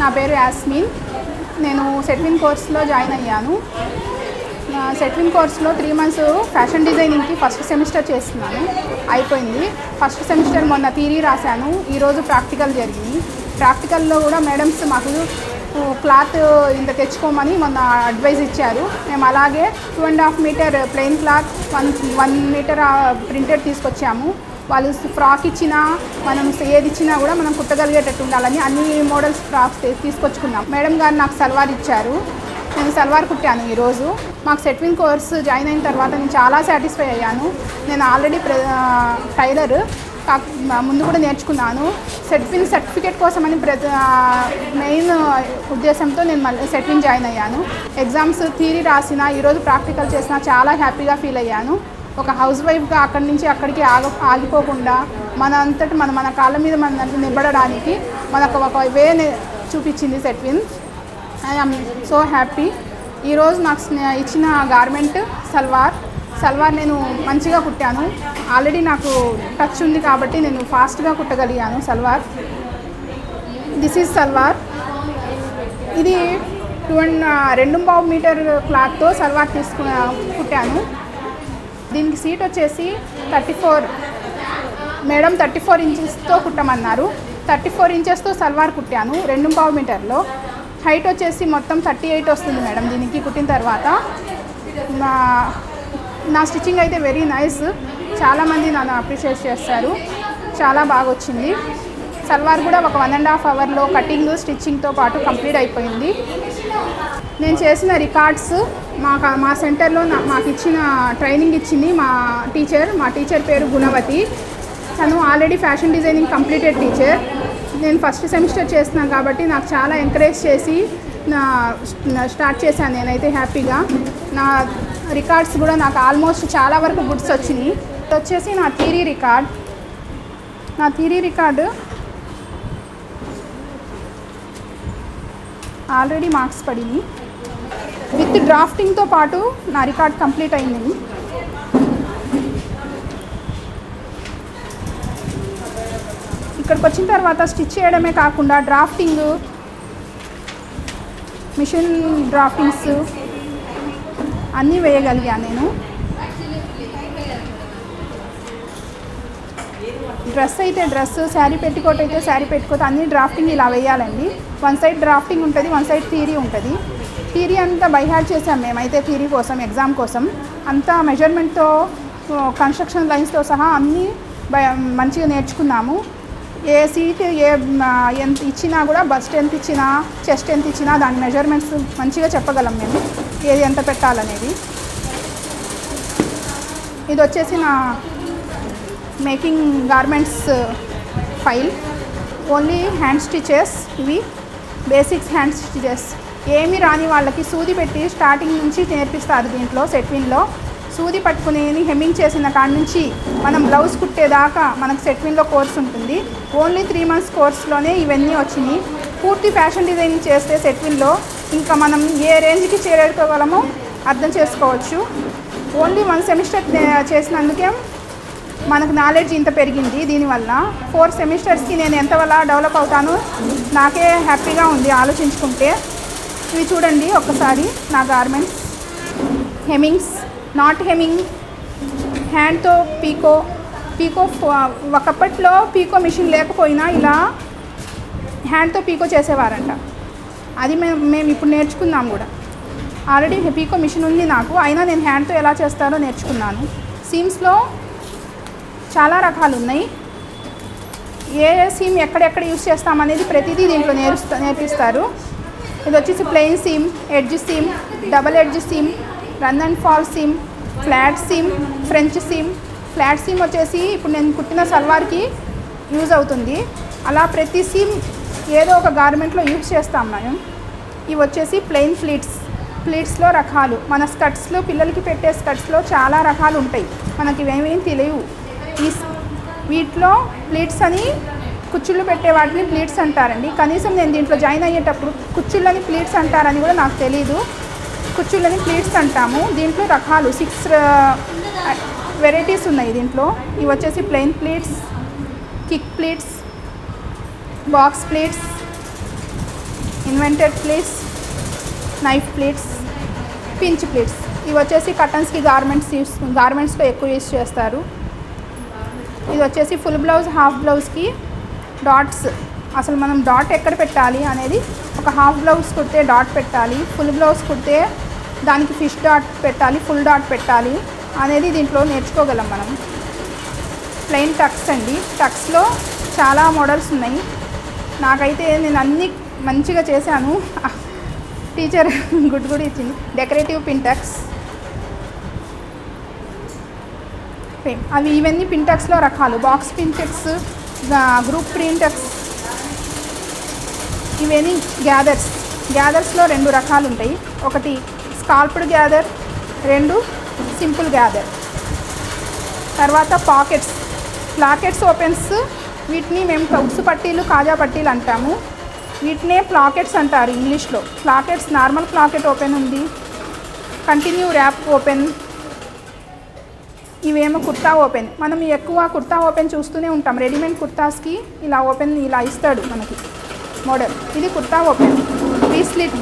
నా పేరు యాస్మిన్. నేను సెట్విన్ కోర్స్లో జాయిన్ అయ్యాను. సెట్విన్ కోర్స్లో 3 months ఫ్యాషన్ డిజైనింగ్కి ఫస్ట్ సెమిస్టర్ చేస్తున్నాను. అయిపోయింది. ఫస్ట్ సెమిస్టర్ మొన్న థియరీ రాశాను. ఈరోజు ప్రాక్టికల్ జరిగింది. ప్రాక్టికల్లో కూడా మేడమ్స్ మాకు క్లాత్ ఇంత తెచ్చుకోమని మొన్న అడ్వైజ్ ఇచ్చారు. మేము అలాగే 2.5 meter plain cloth, 1 meter printed తీసుకొచ్చాము. వాళ్ళు ఫ్రాక్ ఇచ్చినా మనం ఏది ఇచ్చినా కూడా మనం కుట్టగలిగేటట్టు ఉండాలని అన్ని మోడల్స్ ఫ్రాక్స్ తీసుకొచ్చుకున్నాం. మేడం గారు నాకు సల్వార్ ఇచ్చారు. నేను సల్వార్ కుట్టాను ఈరోజు. మాకు సెట్విన్ కోర్స్ జాయిన్ అయిన తర్వాత నేను చాలా సాటిస్ఫై అయ్యాను. నేను ఆల్రెడీ టైలర్ ముందు కూడా నేర్చుకున్నాను. సెట్విన్ సర్టిఫికేట్ కోసమని మెయిన్ ఉద్దేశంతో నేను మళ్ళీ సెట్విన్ జాయిన్ అయ్యాను. ఎగ్జామ్స్ థియరీ రాసిన, ఈరోజు ప్రాక్టికల్ చేసిన చాలా హ్యాపీగా ఫీల్ అయ్యాను. ఒక హౌస్ వైఫ్గా అక్కడి నుంచి అక్కడికి ఆగిపోకుండా మన కాళ్ళ మీద మన నిలబడడానికి మనకు ఒక వే చూపించింది సెట్విన్. I'm so happy. ఈరోజు నాకు ఇచ్చిన గార్మెంట్ సల్వార్ నేను మంచిగా కుట్టాను. ఆల్రెడీ నాకు టచ్ ఉంది కాబట్టి నేను ఫాస్ట్గా కుట్టగలిగాను సల్వార్. This is salwar. ఇది 2.5 meter క్లాత్తో సల్వార్ కుట్టాను. దీనికి సీట్ వచ్చేసి 34. మేడం 34 inchesతో కుట్టమన్నారు. 34 inchesతో సల్వార్ కుట్టాను 2.5 meterలో. హైట్ వచ్చేసి మొత్తం 38 వస్తుంది మేడం దీనికి కుట్టిన తర్వాత. నా స్టిచ్చింగ్ అయితే వెరీ నైస్. చాలామంది నన్ను అప్రిషియేట్ చేస్తారు. చాలా బాగా వచ్చింది. సల్వార్ కూడా ఒక 1.5 hourలో కటింగ్ స్టిచ్చింగ్తో పాటు కంప్లీట్ అయిపోయింది. నేను చేసిన రికార్డ్స్ మా సెంటర్లో మాకు ఇచ్చిన ట్రైనింగ్ ఇచ్చింది మా టీచర్ పేరు గుణవతి. తను already fashion designing completed teacher. నేను ఫస్ట్ సెమిస్టర్ చేస్తున్నాను కాబట్టి నాకు చాలా ఎంకరేజ్ చేసి స్టార్ట్ చేశాను. నేనైతే హ్యాపీగా నా రికార్డ్స్ కూడా నాకు ఆల్మోస్ట్ చాలా వరకు గుడ్స్ వచ్చినాయి. వచ్చేసి నా థియరీ రికార్డు ఆల్రెడీ మార్క్స్ పడింది. విత్ డ్రాఫ్టింగ్తో పాటు నా రికార్డ్ కంప్లీట్ అయింది. ఇక్కడికి వచ్చిన తర్వాత స్టిచ్ చేయడమే కాకుండా డ్రాఫ్టింగ్, మిషన్ డ్రాఫ్టింగ్స్ అన్నీ వేయగలిగాను నేను. డ్రెస్ అయితే డ్రెస్, శారీ పెట్టికోట్ అయితే శారీ పెట్టికోట్, అన్ని డ్రాఫ్టింగ్ ఇలా వేయాలండి. 1 side డ్రాఫ్టింగ్ ఉంటుంది, 1 side థియరీ ఉంటుంది. థియరీ అంతా బై హార్ట్ చేసాం మేమైతే. థియరీ కోసం, ఎగ్జామ్ కోసం అంతా మెజర్మెంట్తో, కన్స్ట్రక్షన్ లైన్స్తో సహా అన్నీ మంచిగా నేర్చుకున్నాము. ఏ సీట్ ఎంత ఇచ్చినా కూడా బస్ట్ ఎంత ఇచ్చినా, చెస్ట్ ఎంత ఇచ్చినా దాని మెజర్మెంట్స్ మంచిగా చెప్పగలం మేము, ఏది ఎంత పెట్టాలనేది. ఇది వచ్చేసి నా making garments file. Only hand stitches, ఇవి బేసిక్స్ హ్యాండ్ స్టిచెస్. ఏమీ రాని వాళ్ళకి సూది పెట్టి స్టార్టింగ్ నుంచి నేర్పిస్తారు. దీంట్లో సెట్విన్లో సూది పట్టుకుని హెమ్మింగ్ చేసిన కాడి నుంచి మనం బ్లౌజ్ కుట్టేదాకా మనకు సెట్విన్లో కోర్స్ ఉంటుంది. ఓన్లీ 3 months కోర్స్లోనే ఇవన్నీ వచ్చినాయి. పూర్తి ఫ్యాషన్ డిజైనింగ్ చేస్తే సెట్విన్లో ఇంకా మనం ఏ రేంజ్కి చేరుకోగలమో అర్థం చేసుకోవచ్చు. ఓన్లీ 1 semester చేసినందుకే మనకు నాలెడ్జ్ ఇంత పెరిగింది. దీనివల్ల 4 semestersకి నేను ఎంతవల్ల డెవలప్ అవుతానో నాకే హ్యాపీగా ఉంది ఆలోచించుకుంటే. ఇవి చూడండి ఒక్కసారి నా గార్మెంట్స్. హెమ్మింగ్స్, నాట్ హెమ్మింగ్, హ్యాండ్తో పీకో. ఒకప్పట్లో పీకో మిషన్ లేకపోయినా ఇలా హ్యాండ్తో పీకో చేసేవారంట. అది మేము ఇప్పుడు నేర్చుకున్నాం కూడా. ఆల్రెడీ పీకో మిషన్ ఉంది నాకు, అయినా నేను హ్యాండ్తో ఎలా చేస్తారో నేర్చుకున్నాను. సీమ్స్లో చాలా రకాలు ఉన్నాయి. ఏ సీమ్ ఎక్కడెక్కడ యూజ్ చేస్తామనేది ప్రతిదీ దీంట్లో నేర్పిస్తారు. ఇది వచ్చేసి plain seam, edge seam, double edge seam, run and fall seam, flat seam, French seam. Flat seam వచ్చేసి ఇప్పుడు నేను కుట్టిన సల్వార్కి యూజ్ అవుతుంది. అలా ప్రతి సీమ్ ఏదో ఒక గార్మెంట్లో యూజ్ చేస్తాం మనం. ఇవి వచ్చేసి ప్లెయిన్ ప్లీట్స్లో రకాలు. మన స్కర్ట్స్లో, పిల్లలకి పెట్టే స్కర్ట్స్లో చాలా రకాలు ఉంటాయి, మనకి ఇవేమేం తెలియవు. వీటిలో ప్లీట్స్ అని కుచ్చుళ్ళు పెట్టే వాటిని ప్లీట్స్ అంటారండి. కనీసం నేను దీంట్లో జాయిన్ అయ్యేటప్పుడు కుచ్చుళ్ళని ప్లీట్స్ అంటారని కూడా నాకు తెలీదు. కుచ్చుళ్ళని ప్లీట్స్ అంటాము. దీంట్లో రకాలు 6 వెరైటీస్ ఉన్నాయి దీంట్లో. ఇవి వచ్చేసి plain pleats, kick pleats, box pleats, invented pleats, knife pleats, pinch pleats. ఇవి వచ్చేసి కటన్స్కి గార్మెంట్స్లో ఎక్కువ యూస్ చేస్తారు. ఇది వచ్చేసి ఫుల్ బ్లౌజ్, హాఫ్ బ్లౌజ్కి డాట్స్. అసలు మనం డాట్ ఎక్కడ పెట్టాలి అనేది, ఒక హాఫ్ బ్లౌజ్ కుడితే డాట్ పెట్టాలి, ఫుల్ బ్లౌజ్ కుడితే దానికి ఫిష్ డాట్ పెట్టాలి, ఫుల్ డాట్ పెట్టాలి అనేది దీంట్లో నేర్చుకోగలం మనం. ప్లెయిన్ టక్స్ అండి. టక్స్లో చాలా మోడల్స్ ఉన్నాయి. నాకైతే నేను అన్నీ మంచిగా చేశాను. టీచర్ గుడ్ ఇచ్చింది. డెకరేటివ్ పిన్ టక్స్ అవి ఇవన్నీ పిన్ టక్స్లో రకాలు. Box pin tucks, group pin tucks, ఇవన్నీ గ్యాదర్స్లో 2 రకాలు ఉంటాయి. ఒకటి స్కాల్ప్డ్ గ్యాదర్, 2 సింపుల్ గ్యాదర్. తర్వాత ప్లాకెట్స్ ఓపెన్స్. వీటిని మేము ఉక్సు పట్టీలు, కాజా పట్టీలు అంటాము. వీటినే ప్లాకెట్స్ అంటారు ఇంగ్లీష్లో. ప్లాకెట్స్ నార్మల్ ప్లాకెట్ ఓపెన్ ఉంది, కంటిన్యూ ర్యాప్ ఓపెన్, ఇవేమో కుర్తా ఓపెన్. మనం ఎక్కువ కుర్తా ఓపెన్ చూస్తూనే ఉంటాం. రెడీమేడ్ కుర్తాస్కి ఇలా ఓపెన్ ఇలా ఇస్తాడు మనకి మోడల్. ఇది kurta open. Slit,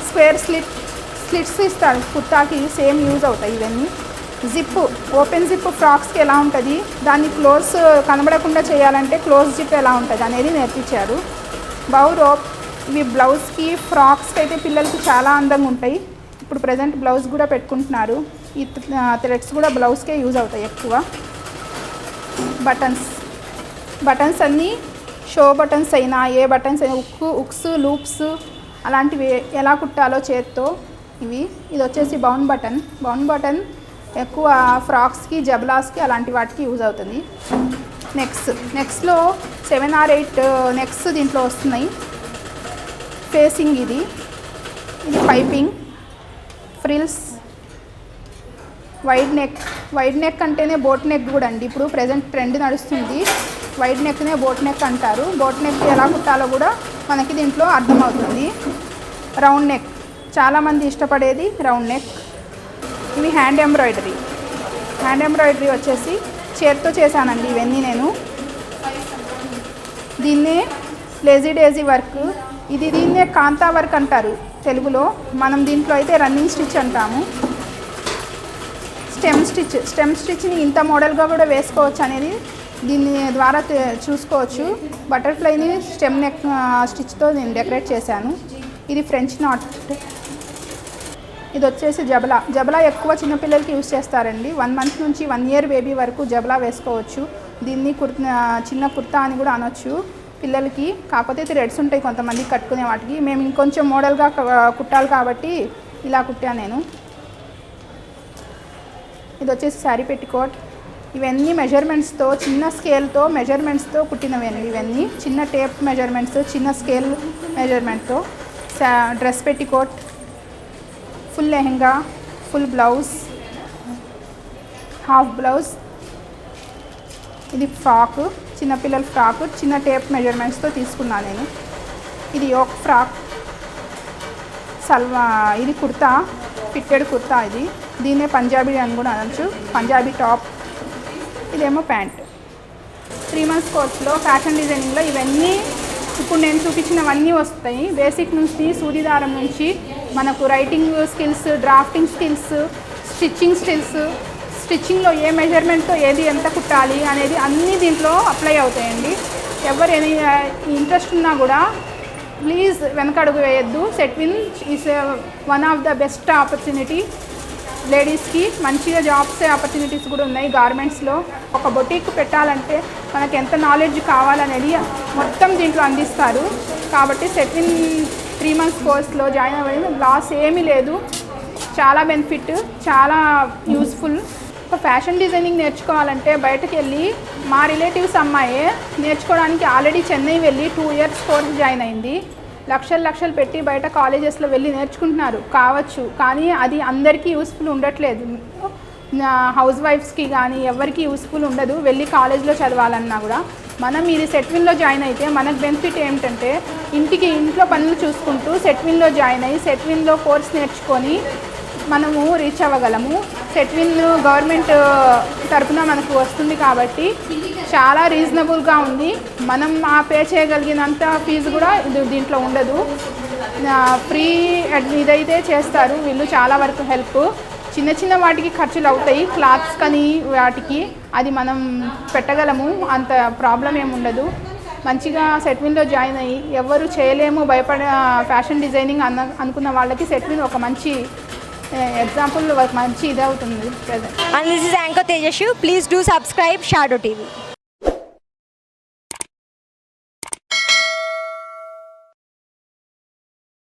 square slits ఇస్తాడు కుర్తాకి, సేమ్ యూజ్ అవుతాయి ఇవన్నీ. జిప్, ఓపెన్ జిప్ ఫ్రాక్స్కి ఎలా ఉంటుంది, దాన్ని క్లోజ్ కనబడకుండా చేయాలంటే క్లోజ్ జిప్ ఎలా ఉంటుంది అనేది నేర్పించారు. బౌ రోప్, ఇవి బ్లౌజ్కి, ఫ్రాక్స్కి అయితే పిల్లలకి చాలా అందంగా ఉంటాయి. ఇప్పుడు ప్రజెంట్ బ్లౌజ్ కూడా పెట్టుకుంటున్నారు. ఈ థ్రెడ్స్ కూడా బ్లౌజ్కే యూజ్ అవుతాయి ఎక్కువ. బటన్స్ అన్నీ షో బటన్స్ అయినా, ఏ బటన్స్ అయినా, ఉక్స్, లూప్స్ అలాంటివి ఎలా కుట్టాలో చేత్తో ఇది వచ్చేసి బౌన్ బటన్ ఎక్కువ ఫ్రాక్స్కి, జబ్లాస్కి అలాంటి వాటికి యూజ్ అవుతుంది. నెక్స్ట్లో 7 or 8 నెక్స్ దీంట్లో వస్తున్నాయి. ఫేసింగ్, ఇది పైపింగ్, ఫ్రిల్స్, వైడ్ నెక్ అంటేనే బోట్ నెక్ కూడా అండి. ఇప్పుడు ప్రజెంట్ ట్రెండ్ నడుస్తుంది. వైడ్ నెక్నే బోట్ నెక్ అంటారు. బోట్ నెక్ ఎలా కుట్టాలో కూడా మనకి దీంట్లో అర్థమవుతుంది. రౌండ్ నెక్, చాలామంది ఇష్టపడేది రౌండ్ నెక్. ఇవి హ్యాండ్ ఎంబ్రాయిడరీ వచ్చేసి చేతితో చేశానండి ఇవన్నీ నేను. దీన్నే లేజీ డేజీ వర్క్, దీన్నే కాంతా వర్క్ అంటారు తెలుగులో. మనం దీంట్లో అయితే రన్నింగ్ స్టిచ్ అంటాము. స్టెమ్ స్టిచ్ని ఇంత మోడల్గా కూడా వేసుకోవచ్చు అనేది దీని ద్వారా చూసుకోవచ్చు. బటర్ఫ్లైని స్టెమ్ నెక్ స్టిచ్తో నేను డెకరేట్ చేశాను. ఇది ఫ్రెంచ్ నాట్. ఇది వచ్చేసి జబలా ఎక్కువ చిన్నపిల్లలకి యూజ్ చేస్తారండి. 1 month నుంచి 1 year బేబీ వరకు జబలా వేసుకోవచ్చు. దీన్ని చిన్న కుర్తా అని కూడా అనొచ్చు పిల్లలకి. కాకపోతే థ్రెడ్స్ ఉంటాయి కొంతమంది కట్టుకునే వాటికి. మేము ఇంకొంచెం మోడల్గా కుట్టాలి కాబట్టి ఇలా కుట్టాను నేను. ఇది వచ్చేసి శారీ పెట్టికోట్. ఇవన్నీ మెజర్మెంట్స్తో, చిన్న స్కేల్తో మెజర్మెంట్స్తో కుట్టినవి. ఇవన్నీ చిన్న టేప్ మెజర్మెంట్స్, చిన్న స్కేల్ మెజర్మెంట్తో. Dress petticoat, full lehenga, full blouse, half blouse. ఇది ఫ్రాక్, చిన్నపిల్లల ఫ్రాక్, చిన్న టేప్ మెజర్మెంట్స్తో తీసుకున్నాను నేను. ఇది యోక్ ఫ్రాక్, ఇది కుర్తా, ఫిట్టెడ్ కుర్తా. దీన్నే పంజాబీ అని కూడా అనొచ్చు, పంజాబీ టాప్. ఇదేమో ప్యాంట్. 3 months కోర్స్లో ఫ్యాషన్ డిజైనింగ్లో ఇవన్నీ ఇప్పుడు నేను చూపించినవన్నీ వస్తాయి. బేసిక్ నుంచి, సూదిదారం నుంచి మనకు రైటింగ్ స్కిల్స్, డ్రాఫ్టింగ్ స్కిల్స్, స్టిచ్చింగ్లో ఏ మెజర్మెంట్తో ఏది ఎంత కుట్టాలి అనేది అన్నీ దీంట్లో అప్లై అవుతాయండి. ఎవరు ఇంట్రెస్ట్ ఉన్నా కూడా ప్లీజ్ వెనకడుగు వేయద్దు. Setwin is one of the best opportunity. లేడీస్కి మంచిగా జాబ్స్ ఆపర్చునిటీస్ కూడా ఉన్నాయి గార్మెంట్స్లో. ఒక బొటీక్ పెట్టాలంటే మనకి ఎంత నాలెడ్జ్ కావాలనేది మొత్తం దీంట్లో అందిస్తారు. కాబట్టి సెట్విన్ 3 months కోర్స్లో జాయిన్ అవ్వడం లాస్ ఏమీ లేదు. చాలా బెనిఫిట్, చాలా యూస్ఫుల్. ఒక ఫ్యాషన్ డిజైనింగ్ నేర్చుకోవాలంటే బయటకు వెళ్ళి, మా రిలేటివ్స్ అమ్మాయే నేర్చుకోవడానికి ఆల్రెడీ చెన్నై వెళ్ళి 2 years కోర్స్ జాయిన్ అయింది. లక్షలు పెట్టి బయట కాలేజెస్లో వెళ్ళి నేర్చుకుంటున్నారు కావచ్చు, కానీ అది అందరికీ యూస్ఫుల్ ఉండట్లేదు. హౌస్ వైఫ్స్కి కానీ ఎవరికి యూస్ఫుల్ ఉండదు వెళ్ళి కాలేజ్లో చదవాలన్నా కూడా. మనం ఇది సెట్విన్లో జాయిన్ అయితే మనకు బెనిఫిట్ ఏమిటంటే ఇంట్లో పనులు చూసుకుంటూ సెట్విన్లో జాయిన్ అయ్యి సెట్విన్లో కోర్స్ నేర్చుకొని మనము రీచ్ అవ్వగలము. సెట్విన్ గవర్నమెంట్ తరఫున మనకు వస్తుంది కాబట్టి చాలా రీజనబుల్గా ఉంది. మనం పే చేయగలిగినంత ఫీజు కూడా దీంట్లో ఉండదు. ఫ్రీ ఇదైతే చేస్తారు వీళ్ళు, చాలా వరకు హెల్ప్. చిన్న చిన్న వాటికి ఖర్చులు అవుతాయి, క్లాత్స్ కానీ వాటికి, అది మనం పెట్టగలము, అంత ప్రాబ్లం ఏమి ఉండదు. మంచిగా సెట్విన్లో జాయిన్ అయ్యి ఎవరు చేయలేము భయపడే ఫ్యాషన్ డిజైనింగ్ అనుకున్న వాళ్ళకి సెట్విన్ ఒక మంచి ఎగ్జాంపుల్, మంచి ఇది అవుతుంది. And this is Anchor Tejashu. Please do subscribe Shadow TV.